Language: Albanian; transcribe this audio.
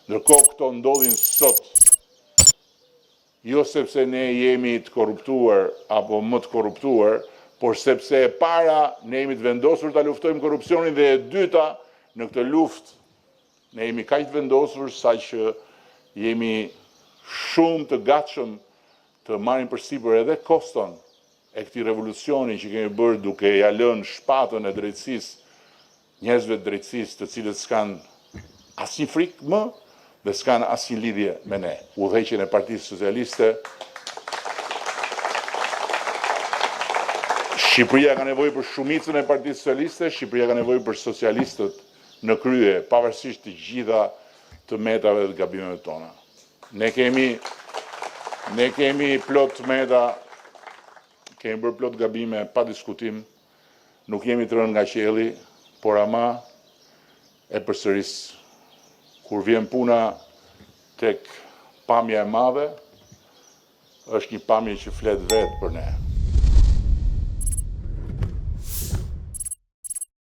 Ndërkohë këto ndodhin sot, jo sepse ne jemi të korruptuar apo më të korruptuar, por sepse e para ne jemi të vendosur ta luftojmë korrupsionin dhe e dyta në këtë luftë ne jemi kaq të vendosur sa që jemi shumë të gatshëm të marrim përsipër edhe koston e këtij revolucioni që kemi bërë duke ja lënë shpatën e drejtësisë njerëzve të drejtësisë të cilët s'kan asnjë frikë më dhe s'kan asnjë lidhje me ne. Udhëheqjen e Partisë Socialiste. Shqipëria ka nevojë për shumicën e Partisë Socialiste, Shqipëria ka nevojë për socialistët në krye, pavarësisht të gjitha të metave dhe gabimeve tona. Ne kemi plot meta, kemi bërë plot gabime pa diskutim, nuk jemi të rënë nga qielli, por ama e përsëris. Kur vjen puna tek pamja e madhe, është një pamje që flet vetë për ne.